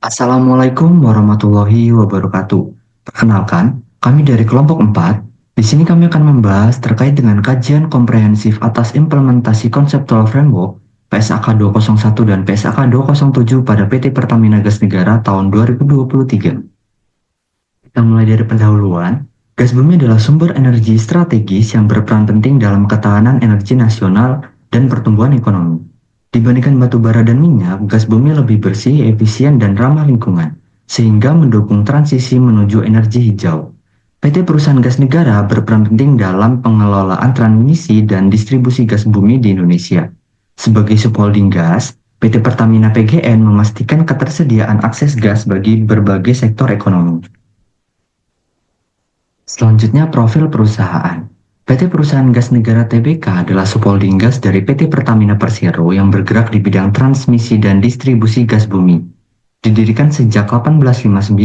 Assalamualaikum warahmatullahi wabarakatuh. Perkenalkan, kami dari kelompok 4. Di sini kami akan membahas terkait dengan kajian komprehensif atas implementasi konseptual framework PSAK 201 dan PSAK 207 pada PT Pertamina Gas Negara tahun 2023. Kita mulai dari pendahuluan. Gas bumi adalah sumber energi strategis yang berperan penting dalam ketahanan energi nasional dan pertumbuhan ekonomi. Dibandingkan batu bara dan minyak, gas bumi lebih bersih, efisien, dan ramah lingkungan, sehingga mendukung transisi menuju energi hijau. PT Perusahaan Gas Negara berperan penting dalam pengelolaan transmisi dan distribusi gas bumi di Indonesia. Sebagai subholding gas, PT Pertamina PGN memastikan ketersediaan akses gas bagi berbagai sektor ekonomi. Selanjutnya, profil perusahaan. PT Perusahaan Gas Negara Tbk adalah subholding gas dari PT Pertamina Persero yang bergerak di bidang transmisi dan distribusi gas bumi. Didirikan sejak 1859,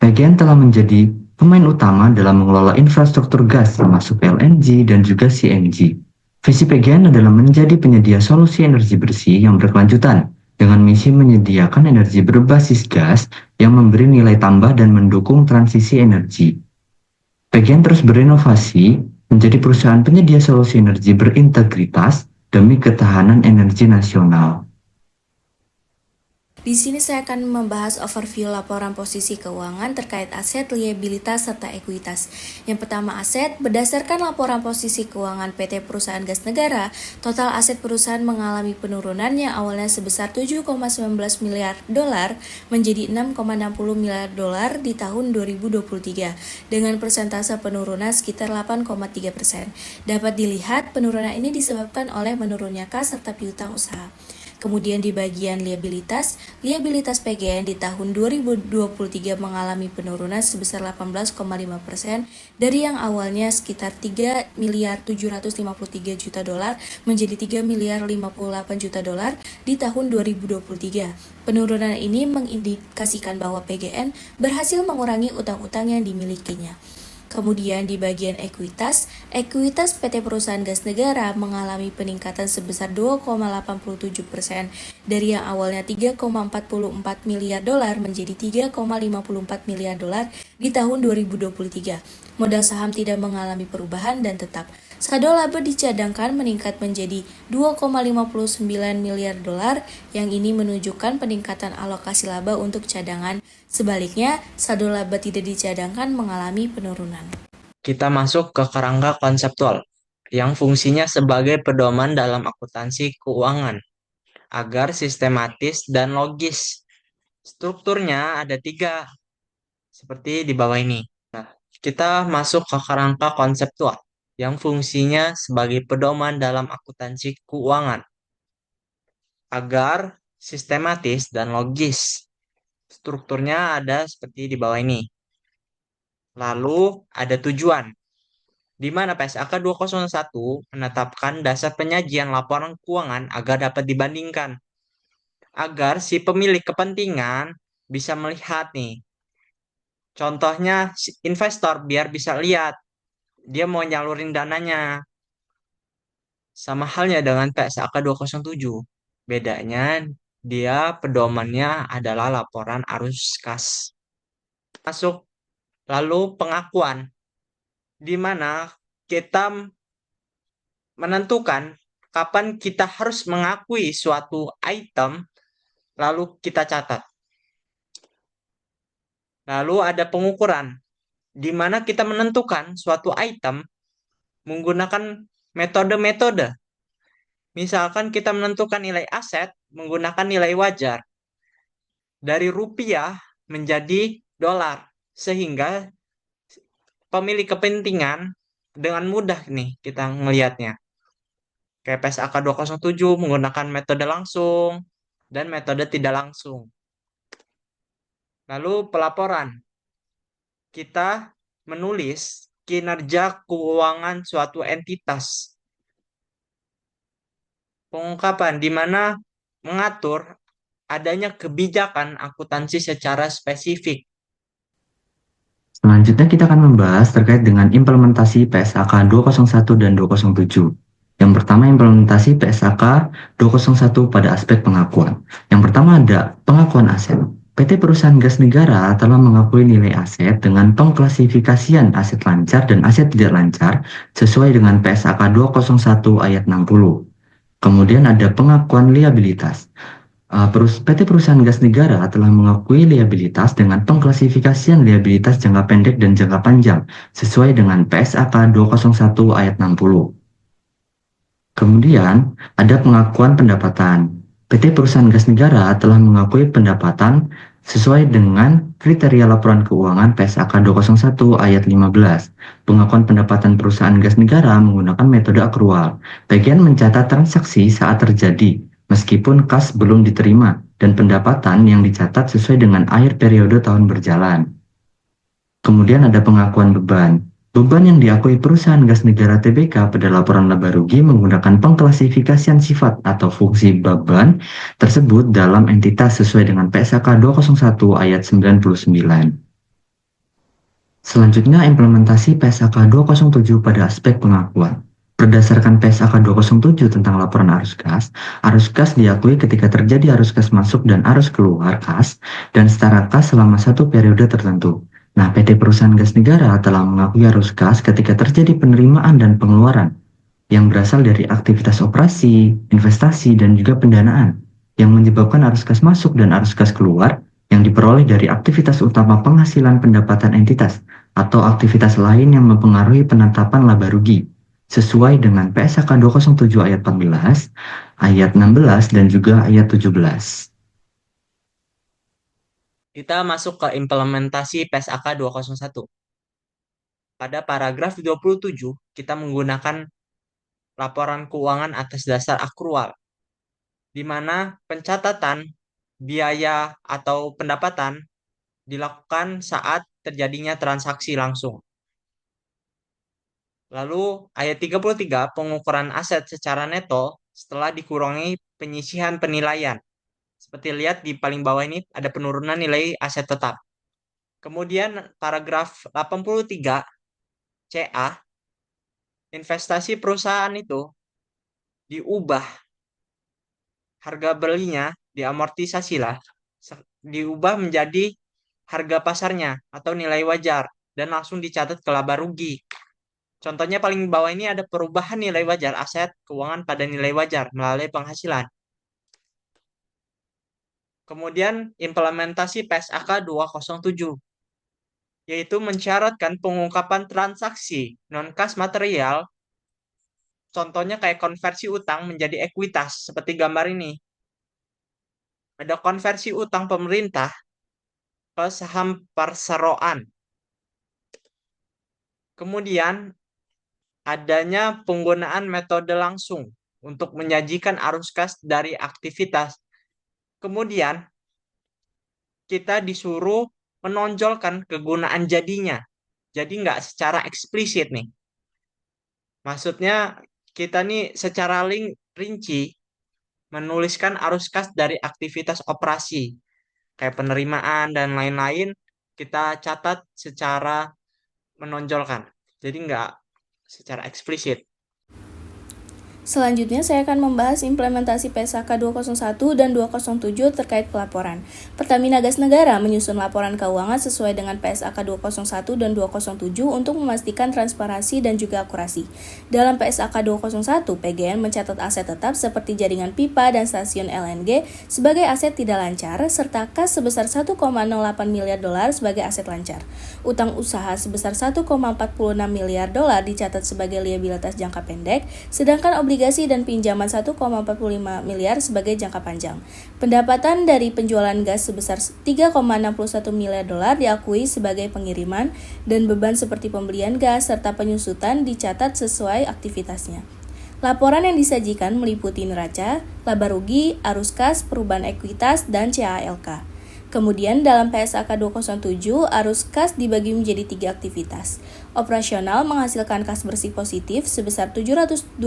PGN telah menjadi pemain utama dalam mengelola infrastruktur gas termasuk LNG dan juga CNG. Visi PGN adalah menjadi penyedia solusi energi bersih yang berkelanjutan dengan misi menyediakan energi berbasis gas yang memberi nilai tambah dan mendukung transisi energi. PGN terus berinovasi menjadi perusahaan penyedia solusi energi berintegritas demi ketahanan energi nasional. Di sini saya akan membahas overview laporan posisi keuangan terkait aset, liabilitas, serta ekuitas. Yang pertama aset, berdasarkan laporan posisi keuangan PT Perusahaan Gas Negara, total aset perusahaan mengalami penurunan yang awalnya sebesar 7,19 miliar dolar menjadi 6,60 miliar dolar di tahun 2023 dengan persentase penurunan sekitar 8,3%. Dapat dilihat penurunan ini disebabkan oleh menurunnya kas serta piutang usaha. Kemudian di bagian liabilitas PGN di tahun 2023 mengalami penurunan sebesar 18,5% dari yang awalnya sekitar 3 miliar 753 juta dolar menjadi 3 miliar 58 juta dolar di tahun 2023. Penurunan ini mengindikasikan bahwa PGN berhasil mengurangi utang-utang yang dimilikinya. Kemudian di bagian ekuitas PT Perusahaan Gas Negara mengalami peningkatan sebesar 2,87% dari yang awalnya 3,44 miliar dolar menjadi 3,54 miliar dolar di tahun 2023. Modal saham tidak mengalami perubahan dan tetap. Saldo laba dicadangkan meningkat menjadi 2,59 miliar dolar, yang ini menunjukkan peningkatan alokasi laba untuk cadangan. Sebaliknya, saldo laba tidak dicadangkan mengalami penurunan. Kita masuk ke kerangka konseptual, yang fungsinya sebagai pedoman dalam akuntansi keuangan, agar sistematis dan logis. Strukturnya ada 3, seperti di bawah ini. Nah, kita masuk ke kerangka konseptual, yang fungsinya sebagai pedoman dalam akuntansi keuangan, agar sistematis dan logis. Strukturnya ada seperti di bawah ini. Lalu ada tujuan, di mana PSAK 201 menetapkan dasar penyajian laporan keuangan agar dapat dibandingkan. Agar si pemilik kepentingan bisa melihat nih. Contohnya investor biar bisa lihat dia mau nyalurin dananya. Sama halnya dengan PSAK 207. Bedanya dia pedomannya adalah laporan arus kas. Masuk lalu pengakuan, di mana kita menentukan kapan kita harus mengakui suatu item, lalu kita catat. Lalu ada pengukuran, di mana kita menentukan suatu item menggunakan metode-metode. Misalkan kita menentukan nilai aset menggunakan nilai wajar. Dari rupiah menjadi dolar. Sehingga pemilik kepentingan dengan mudah nih kita ngelihatnya. Kayak PSAK 207 menggunakan metode langsung dan metode tidak langsung. Lalu pelaporan. Kita menulis kinerja keuangan suatu entitas. Pengungkapan di mana mengatur adanya kebijakan akuntansi secara spesifik. Selanjutnya kita akan membahas terkait dengan implementasi PSAK 201 dan 207. Yang pertama implementasi PSAK 201 pada aspek pengakuan. Yang pertama ada pengakuan aset. PT Perusahaan Gas Negara telah mengakui nilai aset dengan pengklasifikasian aset lancar dan aset tidak lancar sesuai dengan PSAK 201 ayat 60. Kemudian ada pengakuan liabilitas. PT Perusahaan Gas Negara telah mengakui liabilitas dengan pengklasifikasian liabilitas jangka pendek dan jangka panjang sesuai dengan PSAK 201 ayat 60. Kemudian ada pengakuan pendapatan. PT Perusahaan Gas Negara telah mengakui pendapatan sesuai dengan kriteria laporan keuangan PSAK 201 ayat 15. Pengakuan pendapatan perusahaan gas negara menggunakan metode akrual. Bagian mencatat transaksi saat terjadi, meskipun kas belum diterima, dan pendapatan yang dicatat sesuai dengan akhir periode tahun berjalan. Kemudian ada pengakuan beban. Beban yang diakui perusahaan gas negara TBK pada laporan laba rugi menggunakan pengklasifikasian sifat atau fungsi beban tersebut dalam entitas sesuai dengan PSAK 201 ayat 99. Selanjutnya implementasi PSAK 207 pada aspek pengakuan. Berdasarkan PSAK 207 tentang laporan arus kas diakui ketika terjadi arus kas masuk dan arus keluar kas dan setara kas selama satu periode tertentu. Nah, PT Perusahaan Gas Negara telah mengakui arus kas ketika terjadi penerimaan dan pengeluaran yang berasal dari aktivitas operasi, investasi, dan juga pendanaan yang menyebabkan arus kas masuk dan arus kas keluar yang diperoleh dari aktivitas utama penghasilan pendapatan entitas atau aktivitas lain yang mempengaruhi penetapan laba rugi sesuai dengan PSAK 207 ayat 14, ayat 16, dan juga ayat 17. Kita masuk ke implementasi PSAK 201. Pada paragraf 27, kita menggunakan laporan keuangan atas dasar akrual, di mana pencatatan biaya atau pendapatan dilakukan saat terjadinya transaksi langsung. Lalu ayat 33, pengukuran aset secara neto setelah dikurangi penyisihan penilaian. Seperti lihat di paling bawah ini ada penurunan nilai aset tetap. Kemudian paragraf 83 CA, investasi perusahaan itu diubah, harga belinya diamortisasi lah, diubah menjadi harga pasarnya atau nilai wajar dan langsung dicatat ke laba rugi. Contohnya paling bawah ini ada perubahan nilai wajar aset keuangan pada nilai wajar melalui penghasilan. Kemudian implementasi PSAK 207, yaitu mensyaratkan pengungkapan transaksi non-kas material, contohnya kayak konversi utang menjadi ekuitas, seperti gambar ini. Ada konversi utang pemerintah ke saham perseroan. Kemudian adanya penggunaan metode langsung untuk menyajikan arus kas dari aktivitas. Kemudian kita disuruh menonjolkan kegunaan jadinya. Jadi nggak secara eksplisit nih. Maksudnya kita nih secara rinci menuliskan arus kas dari aktivitas operasi. Kayak penerimaan dan lain-lain kita catat secara menonjolkan. Jadi nggak secara eksplisit. Selanjutnya saya akan membahas implementasi PSAK 201 dan 207 terkait pelaporan. Pertamina Gas Negara menyusun laporan keuangan sesuai dengan PSAK 201 dan 207 untuk memastikan transparansi dan juga akurasi. Dalam PSAK 201, PGN mencatat aset tetap seperti jaringan pipa dan stasiun LNG sebagai aset tidak lancar, serta kas sebesar 1,08 miliar dolar sebagai aset lancar. Utang usaha sebesar 1,46 miliar dolar dicatat sebagai liabilitas jangka pendek, sedangkan obligasi dan pinjaman 1,45 miliar sebagai jangka panjang. Pendapatan dari penjualan gas sebesar 3,61 miliar dolar diakui sebagai pengiriman dan beban seperti pembelian gas serta penyusutan dicatat sesuai aktivitasnya. Laporan yang disajikan meliputi neraca, laba rugi, arus kas, perubahan ekuitas, dan CALK. Kemudian dalam PSAK 207, arus kas dibagi menjadi 3 aktivitas. Operasional menghasilkan kas bersih positif sebesar 723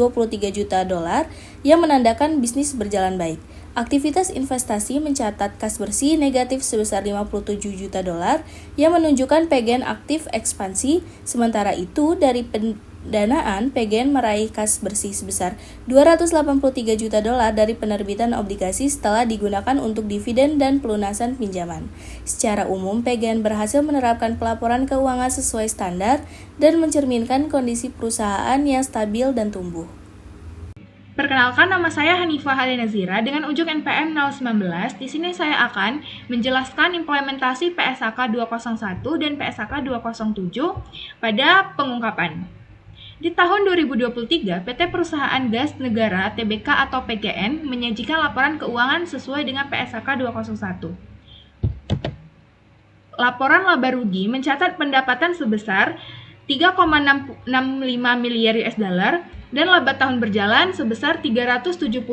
juta dolar yang menandakan bisnis berjalan baik. Aktivitas investasi mencatat kas bersih negatif sebesar 57 juta dolar yang menunjukkan PGN aktif ekspansi. Sementara itu dari pendanaan, PGN meraih kas bersih sebesar $283 juta dari penerbitan obligasi setelah digunakan untuk dividen dan pelunasan pinjaman. Secara umum, PGN berhasil menerapkan pelaporan keuangan sesuai standar dan mencerminkan kondisi perusahaan yang stabil dan tumbuh. Perkenalkan, nama saya Hanifah Halinazira dengan ujung NPM 019. Di sini saya akan menjelaskan implementasi PSAK 201 dan PSAK 207 pada pengungkapan. Di tahun 2023, PT Perusahaan Gas Negara Tbk atau PGN menyajikan laporan keuangan sesuai dengan PSAK 201. Laporan laba rugi mencatat pendapatan sebesar 3,65 miliar US dollar dan laba tahun berjalan sebesar 376,6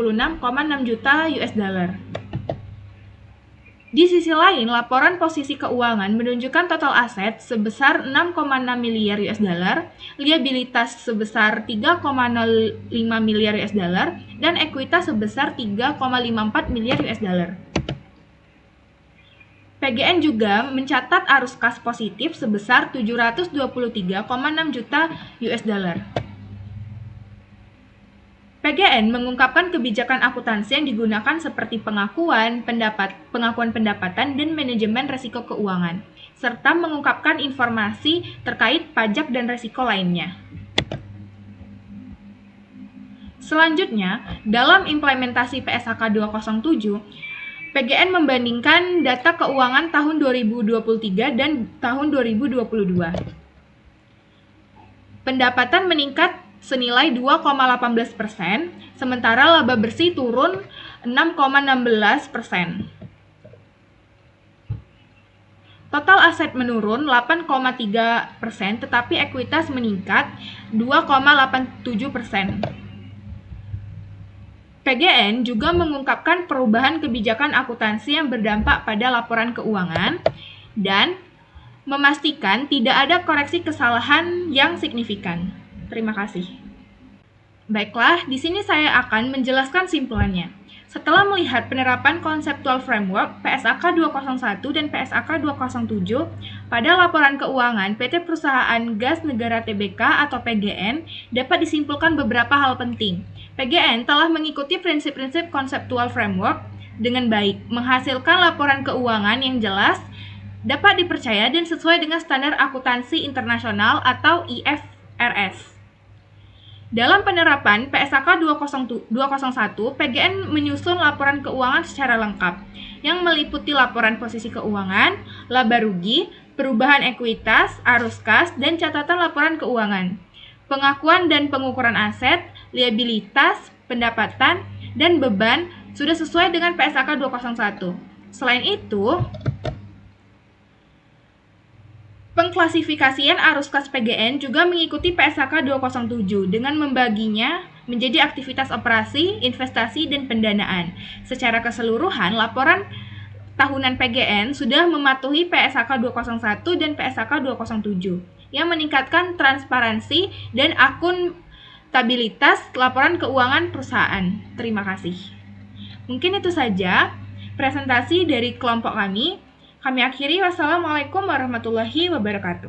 juta US dollar. Di sisi lain, laporan posisi keuangan menunjukkan total aset sebesar 6,6 miliar US dollar, liabilitas sebesar 3,05 miliar US dollar, dan ekuitas sebesar 3,54 miliar US dollar. PGN juga mencatat arus kas positif sebesar 723,6 juta US dollar. PGN mengungkapkan kebijakan akuntansi yang digunakan seperti pengakuan pendapatan dan manajemen risiko keuangan, serta mengungkapkan informasi terkait pajak dan risiko lainnya. Selanjutnya, dalam implementasi PSAK 207, PGN membandingkan data keuangan tahun 2023 dan tahun 2022. Pendapatan meningkat senilai 2,18%, sementara laba bersih turun 6,16%. Total aset menurun 8,3%, tetapi ekuitas meningkat 2,87%. PGN juga mengungkapkan perubahan kebijakan akuntansi yang berdampak pada laporan keuangan dan memastikan tidak ada koreksi kesalahan yang signifikan. Terima kasih. Baiklah, di sini saya akan menjelaskan simpulannya. Setelah melihat penerapan konseptual framework PSAK 201 dan PSAK 207 pada laporan keuangan PT Perusahaan Gas Negara Tbk atau PGN, dapat disimpulkan beberapa hal penting. PGN telah mengikuti prinsip-prinsip konseptual framework dengan baik, menghasilkan laporan keuangan yang jelas, dapat dipercaya dan sesuai dengan standar akuntansi internasional atau IFRS. Dalam penerapan PSAK 201, PGN menyusun laporan keuangan secara lengkap, yang meliputi laporan posisi keuangan, laba rugi, perubahan ekuitas, arus kas, dan catatan laporan keuangan, pengakuan dan pengukuran aset, liabilitas, pendapatan, dan beban sudah sesuai dengan PSAK 201. Selain itu, pengklasifikasian arus kas PGN juga mengikuti PSAK 207 dengan membaginya menjadi aktivitas operasi, investasi, dan pendanaan. Secara keseluruhan, laporan tahunan PGN sudah mematuhi PSAK 201 dan PSAK 207 yang meningkatkan transparansi dan akuntabilitas laporan keuangan perusahaan. Terima kasih. Mungkin itu saja presentasi dari kelompok kami. Kami akhiri, wassalamualaikum warahmatullahi wabarakatuh.